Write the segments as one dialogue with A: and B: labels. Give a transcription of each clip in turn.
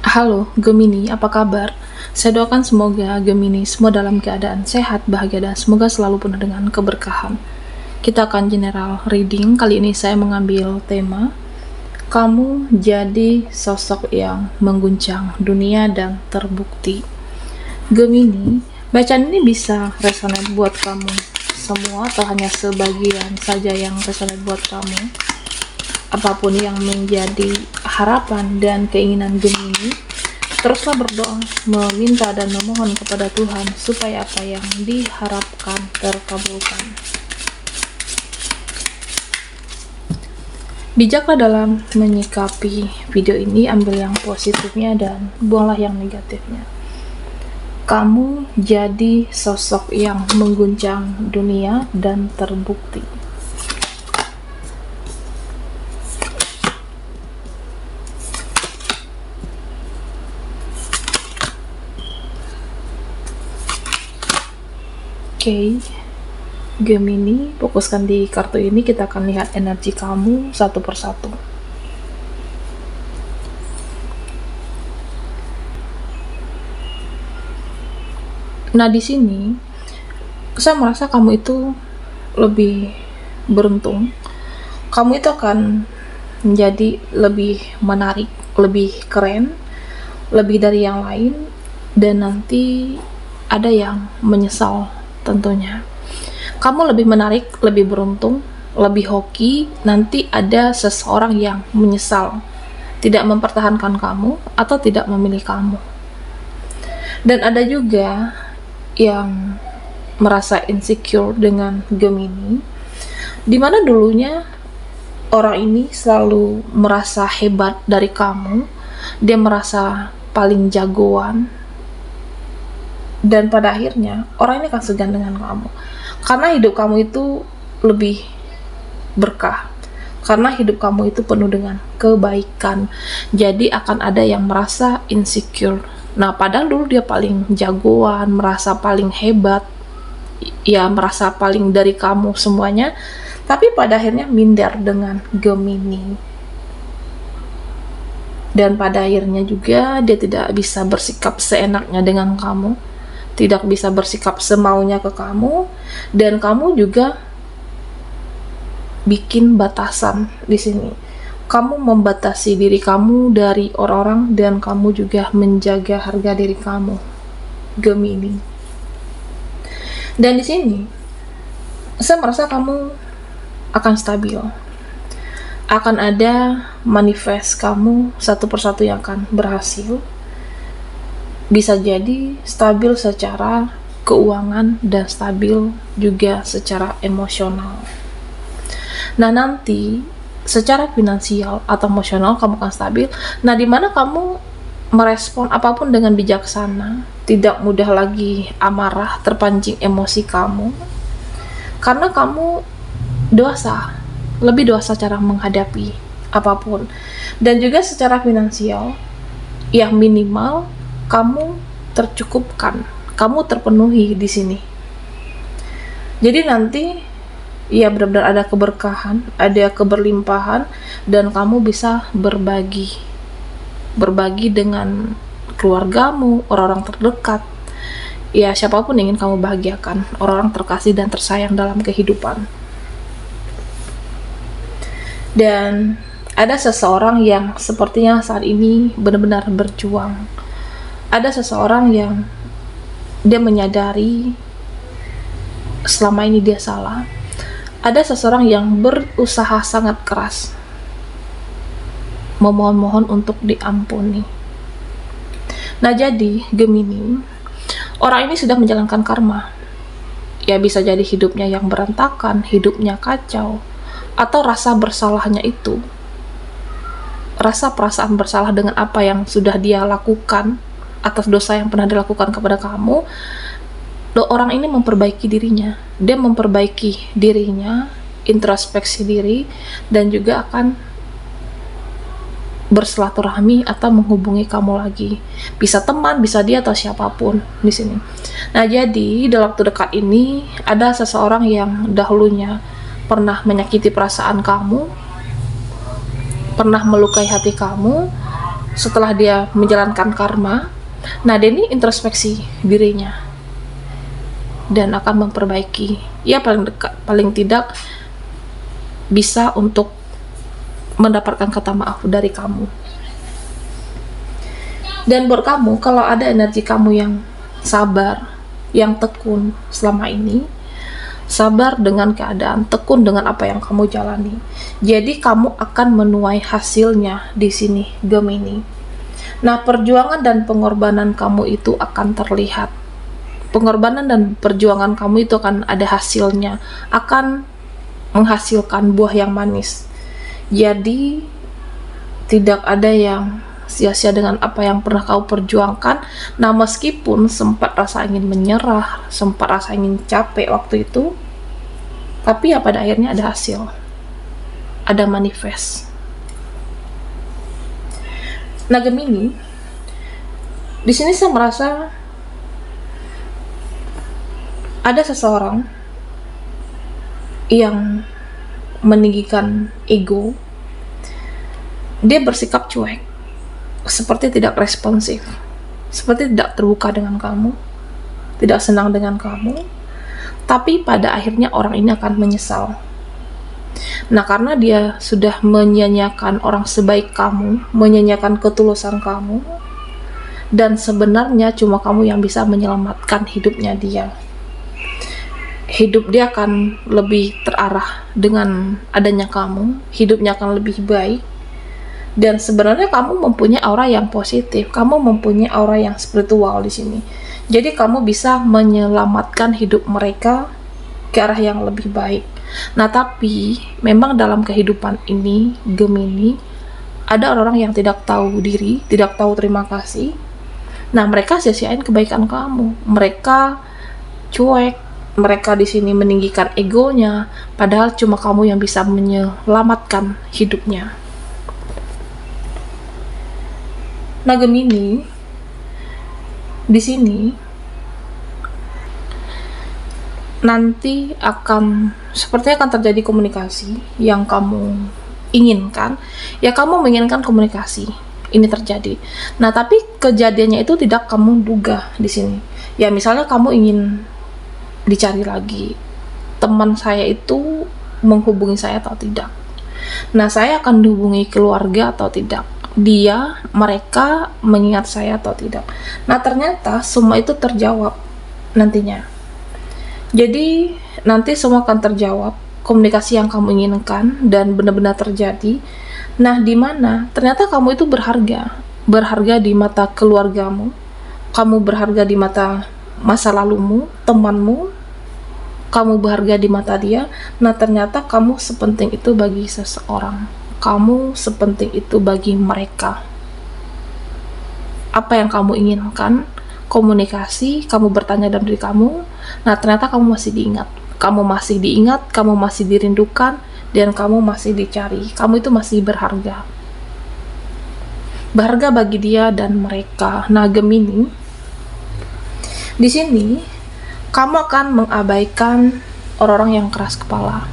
A: Halo Gemini, apa kabar? Saya doakan semoga Gemini semua dalam keadaan sehat, bahagia, dan semoga selalu penuh dengan keberkahan. Kita akan general reading. Kali ini saya mengambil tema kamu jadi sosok yang mengguncang dunia dan terbukti. Gemini, bacaan ini bisa resonate buat kamu semua atau hanya sebagian saja yang resonate buat kamu. Apapun yang menjadi harapan dan keinginan Gemini, teruslah berdoa, meminta dan memohon kepada Tuhan supaya apa yang diharapkan terkabulkan. Bijaklah dalam menyikapi video ini, ambil yang positifnya dan buanglah yang negatifnya. Kamu jadi sosok yang mengguncang dunia dan terbukti. Oke, Gemini, fokuskan di kartu ini. Kita akan lihat energi kamu satu persatu. Nah, di sini saya merasa kamu itu lebih beruntung. Kamu itu akan menjadi lebih menarik, lebih keren, lebih dari yang lain, dan nanti ada yang menyesal tentunya. Kamu lebih menarik, lebih beruntung, lebih hoki. Nanti ada seseorang yang menyesal tidak mempertahankan kamu atau tidak memilih kamu. Dan ada juga yang merasa insecure dengan Gemini, dimana dulunya orang ini selalu merasa hebat dari kamu. Dia merasa paling jagoan, dan pada akhirnya orang ini akan segan dengan kamu karena hidup kamu itu lebih berkah, karena hidup kamu itu penuh dengan kebaikan. Jadi akan ada yang merasa insecure. Nah, padahal dulu dia paling jagoan, merasa paling hebat, ya merasa paling dari kamu semuanya, tapi pada akhirnya minder dengan Gemini. Dan pada akhirnya juga dia tidak bisa bersikap seenaknya dengan kamu, tidak bisa bersikap semaunya ke kamu, dan kamu juga bikin batasan di sini. Kamu membatasi diri kamu dari orang-orang, dan kamu juga menjaga harga diri kamu, Gemini. Dan di sini saya merasa kamu akan stabil. Akan ada manifest kamu satu persatu yang akan berhasil. Bisa jadi stabil secara keuangan dan stabil juga secara emosional. Nah, nanti secara finansial atau emosional kamu akan stabil. Nah, dimana kamu merespon apapun dengan bijaksana, tidak mudah lagi amarah, terpancing emosi kamu, karena kamu dewasa, lebih dewasa cara menghadapi apapun. Dan juga secara finansial, yang minimal kamu tercukupkan, kamu terpenuhi di sini. Jadi nanti ya benar-benar ada keberkahan, ada keberlimpahan, dan kamu bisa berbagi dengan keluargamu, orang-orang terdekat, ya siapapun ingin kamu bahagiakan, orang-orang terkasih dan tersayang dalam kehidupan. Dan ada seseorang yang sepertinya saat ini benar-benar berjuang. Ada seseorang yang dia menyadari selama ini dia salah. Ada seseorang yang berusaha sangat keras memohon-mohon untuk diampuni. Nah, jadi Gemini, orang ini sudah menjalankan karma. Ya bisa jadi hidupnya yang berantakan, hidupnya kacau, atau rasa bersalahnya itu, rasa perasaan bersalah dengan apa yang sudah dia lakukan atas dosa yang pernah dilakukan kepada kamu. Orang ini memperbaiki dirinya, dia memperbaiki dirinya, introspeksi diri, dan juga akan bersilaturahmi atau menghubungi kamu lagi. Bisa teman, bisa dia atau siapapun di sini. Nah, jadi dalam waktu dekat ini ada seseorang yang dahulunya pernah menyakiti perasaan kamu, pernah melukai hati kamu, setelah dia menjalankan karma, nah dia ini introspeksi dirinya dan akan memperbaiki. Ya paling tidak bisa untuk mendapatkan kata maaf dari kamu. Dan buat kamu, kalau ada energi kamu yang sabar, yang tekun selama ini, sabar dengan keadaan, tekun dengan apa yang kamu jalani, jadi kamu akan menuai hasilnya di sini, Gemini. Nah, perjuangan dan pengorbanan kamu itu akan terlihat. Pengorbanan dan perjuangan kamu itu akan ada hasilnya, akan menghasilkan buah yang manis. Jadi tidak ada yang sia-sia dengan apa yang pernah kau perjuangkan. Nah, meskipun sempat rasa ingin menyerah, sempat rasa ingin capek waktu itu, tapi ya pada akhirnya ada hasil, ada manifest. Nah, Gemini, di sini saya merasa ada seseorang yang meninggikan ego. Dia bersikap cuek, seperti tidak responsif, seperti tidak terbuka dengan kamu, tidak senang dengan kamu, tapi pada akhirnya orang ini akan menyesal. Nah, karena dia sudah menyanyiakan orang sebaik kamu, menyanyiakan ketulusan kamu, dan sebenarnya cuma kamu yang bisa menyelamatkan hidupnya dia. Hidup dia akan lebih terarah dengan adanya kamu, hidupnya akan lebih baik. Dan sebenarnya kamu mempunyai aura yang positif, kamu mempunyai aura yang spiritual di sini. Jadi kamu bisa menyelamatkan hidup mereka ke arah yang lebih baik. Nah, tapi memang dalam kehidupan ini, Gemini, ada orang-orang yang tidak tahu diri, tidak tahu terima kasih. Nah, mereka sia-siain kebaikan kamu. Mereka cuek, mereka di sini meninggikan egonya, padahal cuma kamu yang bisa menyelamatkan hidupnya. Nah, Gemini, di sini nanti sepertinya akan terjadi komunikasi yang kamu inginkan. Ya, kamu menginginkan komunikasi ini terjadi. Nah, tapi kejadiannya itu tidak kamu duga di sini. Ya, misalnya kamu ingin dicari lagi, teman saya itu menghubungi saya atau tidak. Nah, saya akan dihubungi keluarga atau tidak. Mereka mengingat saya atau tidak. Nah, ternyata semua itu terjawab nantinya. Jadi nanti semua akan terjawab, komunikasi yang kamu inginkan dan benar-benar terjadi. Nah, di mana ternyata kamu itu berharga di mata keluargamu, kamu berharga di mata masa lalumu, temanmu, kamu berharga di mata dia. Nah, ternyata kamu sepenting itu bagi seseorang. Kamu sepenting itu bagi mereka. Apa yang kamu inginkan, komunikasi, kamu bertanya dalam diri kamu, nah ternyata kamu masih diingat. Kamu masih diingat, kamu masih dirindukan, dan kamu masih dicari. Kamu itu masih berharga. Berharga bagi dia dan mereka. Nah, Gemini, di sini kamu akan mengabaikan orang-orang yang keras kepala.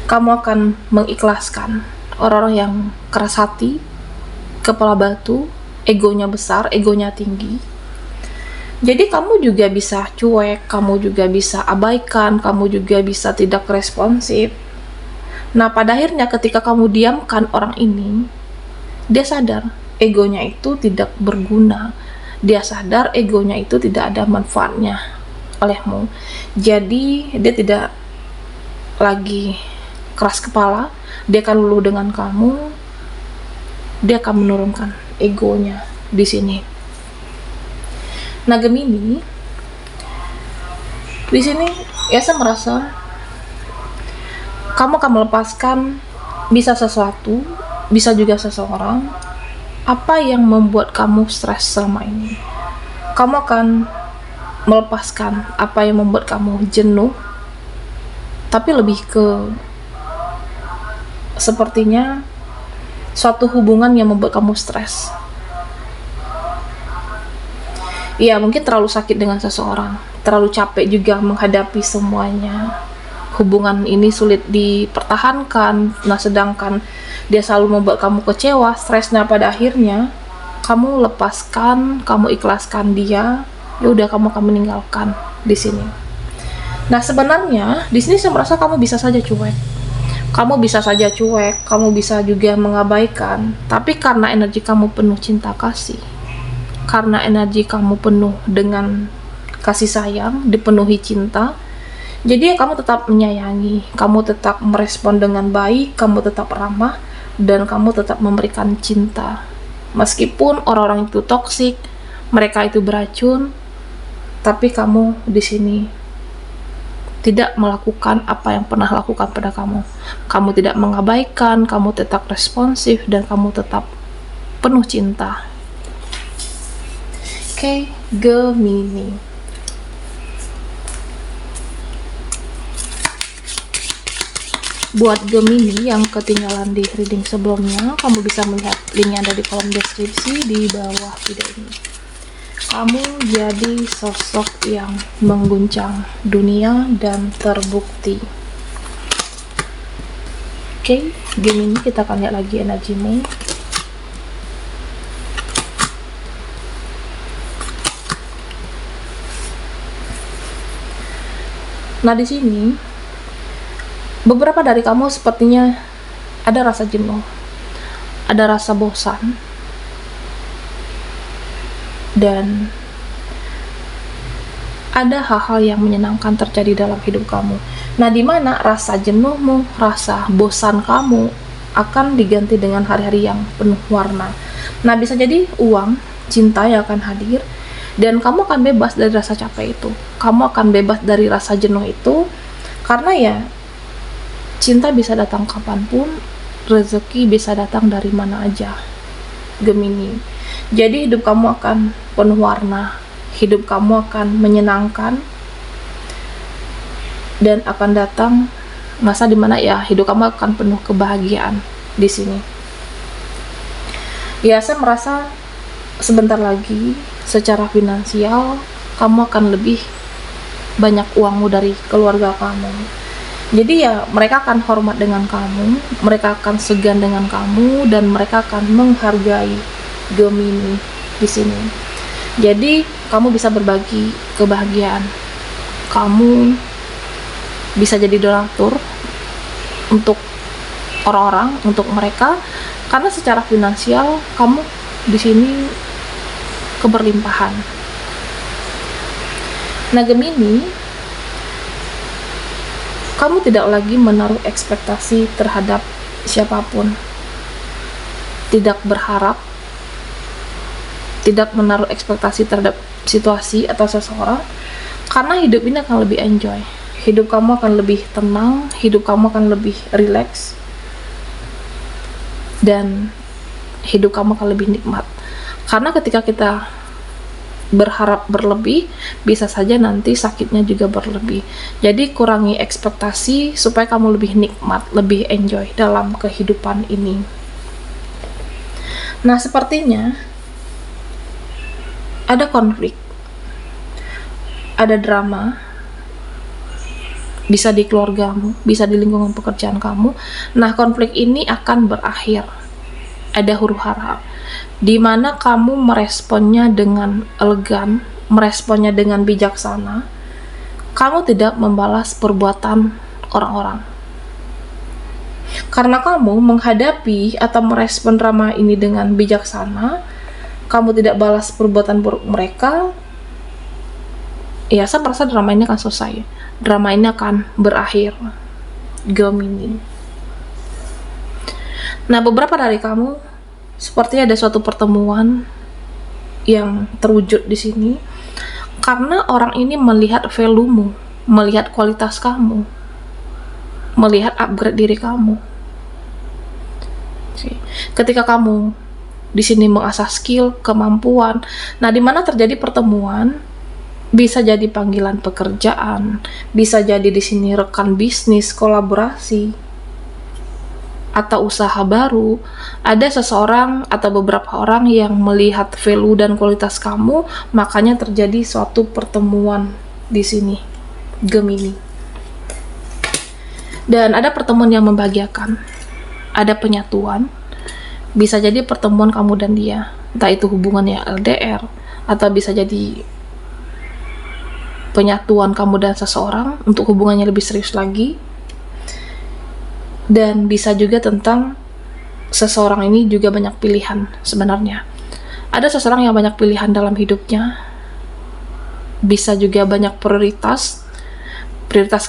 A: Kamu akan mengikhlaskan orang-orang yang keras hati, kepala batu, egonya besar, egonya tinggi. Jadi kamu juga bisa cuek, kamu juga bisa abaikan, kamu juga bisa tidak responsif. Nah, pada akhirnya ketika kamu diamkan orang ini, dia sadar egonya itu tidak berguna. Dia sadar egonya itu tidak ada manfaatnya olehmu. Jadi dia tidak lagi keras kepala, dia akan luluh dengan kamu, dia akan menurunkan egonya di sini. Nah, Gemini, di sini ya saya merasa kamu akan melepaskan bisa sesuatu, bisa juga seseorang, apa yang membuat kamu stres selama ini. Kamu akan melepaskan apa yang membuat kamu jenuh, tapi lebih ke sepertinya suatu hubungan yang membuat kamu stres. Ya, mungkin terlalu sakit dengan seseorang, terlalu capek juga menghadapi semuanya. Hubungan ini sulit dipertahankan. Nah, sedangkan dia selalu membuat kamu kecewa, stresnya pada akhirnya kamu lepaskan, kamu ikhlaskan dia, ya udah kamu akan meninggalkan di sini. Nah, sebenarnya di sini saya merasa kamu bisa saja cuek. Kamu bisa saja cuek, kamu bisa juga mengabaikan, tapi karena energi kamu penuh cinta kasih, karena energi kamu penuh dengan kasih sayang, dipenuhi cinta, jadi ya kamu tetap menyayangi, kamu tetap merespon dengan baik, kamu tetap ramah, dan kamu tetap memberikan cinta. Meskipun orang-orang itu toksik, mereka itu beracun, tapi kamu di sini tidak melakukan apa yang pernah lakukan pada kamu. Kamu tidak mengabaikan, kamu tetap responsif, dan kamu tetap penuh cinta. Oke, Gemini. Buat Gemini yang ketinggalan di reading sebelumnya, kamu bisa melihat linknya ada di kolom deskripsi di bawah video ini. Kamu jadi sosok yang mengguncang dunia dan terbukti. Oke, Gemini, kita akan lihat lagi energimu. Nah, di sini beberapa dari kamu sepertinya ada rasa jenuh, ada rasa bosan, dan ada hal-hal yang menyenangkan terjadi dalam hidup kamu. Nah, di mana rasa jenuhmu, rasa bosan kamu akan diganti dengan hari-hari yang penuh warna. Nah, bisa jadi uang, cinta yang akan hadir, dan kamu akan bebas dari rasa capek itu. Kamu akan bebas dari rasa jenuh itu, karena ya cinta bisa datang kapanpun, rezeki bisa datang dari mana aja, Gemini. Jadi hidup kamu akan penuh warna, hidup kamu akan menyenangkan, dan akan datang masa dimana ya hidup kamu akan penuh kebahagiaan di sini. Ya, saya merasa sebentar lagi secara finansial kamu akan lebih banyak uangmu dari keluarga kamu. Jadi ya mereka akan hormat dengan kamu, mereka akan segan dengan kamu, dan mereka akan menghargai Gemini di sini. Jadi kamu bisa berbagi kebahagiaan, kamu bisa jadi donatur untuk orang-orang, untuk mereka, karena secara finansial kamu di sini keberlimpahan. Nah, Gemini, kamu tidak lagi menaruh ekspektasi terhadap siapapun, tidak berharap, tidak menaruh ekspektasi terhadap situasi atau seseorang, karena hidup ini akan lebih enjoy, hidup kamu akan lebih tenang, hidup kamu akan lebih relax, dan hidup kamu akan lebih nikmat. Karena ketika kita berharap berlebih, bisa saja nanti sakitnya juga berlebih. Jadi kurangi ekspektasi supaya kamu lebih nikmat, lebih enjoy dalam kehidupan ini. Nah, sepertinya ada konflik, ada drama, bisa di keluargamu, bisa di lingkungan pekerjaan kamu. Nah, konflik ini akan berakhir. Ada huru-hara, di mana kamu meresponnya dengan elegan, meresponnya dengan bijaksana. Kamu tidak membalas perbuatan orang-orang. Karena kamu menghadapi atau merespon drama ini dengan bijaksana, kamu tidak balas perbuatan buruk mereka, ya saya merasa drama ini akan selesai. Drama ini akan berakhir, Gemini. Nah, beberapa dari kamu sepertinya ada suatu pertemuan yang terwujud di sini, karena orang ini melihat value-mu, melihat kualitas kamu, melihat upgrade diri kamu. Ketika kamu di sini mengasah skill, kemampuan, nah di mana terjadi pertemuan, bisa jadi panggilan pekerjaan, bisa jadi di sini rekan bisnis, kolaborasi, atau usaha baru. Ada seseorang atau beberapa orang yang melihat value dan kualitas kamu, makanya terjadi suatu pertemuan di sini, Gemini. Dan ada pertemuan yang membahagiakan, ada penyatuan. Bisa jadi pertemuan kamu dan dia, entah itu hubungannya LDR, atau bisa jadi penyatuan kamu dan seseorang untuk hubungannya lebih serius lagi. Dan bisa juga tentang seseorang ini juga banyak pilihan sebenarnya. Ada seseorang yang banyak pilihan dalam hidupnya, bisa juga banyak prioritas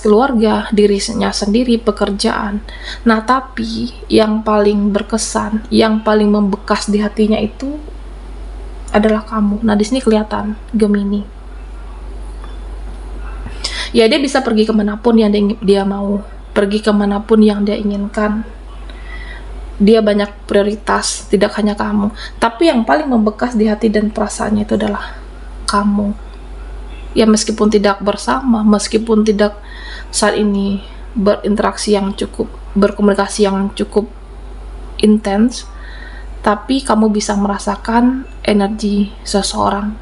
A: keluarga, dirinya sendiri, pekerjaan. Nah, tapi yang paling berkesan, yang paling membekas di hatinya itu adalah kamu. Nah, di sini kelihatan Gemini. Ya, dia bisa pergi kemanapun yang dia mau, pergi kemanapun yang dia inginkan. Dia banyak prioritas, tidak hanya kamu. Tapi yang paling membekas di hati dan perasaannya itu adalah kamu. Ya, meskipun tidak bersama, meskipun tidak saat ini berinteraksi yang cukup, berkomunikasi yang cukup intens, tapi kamu bisa merasakan energi seseorang.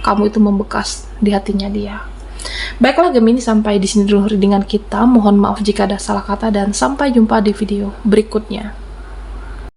A: Kamu itu membekas di hatinya dia. Baiklah Gemini, sampai di sini dulu readingan kita. Mohon maaf jika ada salah kata dan sampai jumpa di video berikutnya.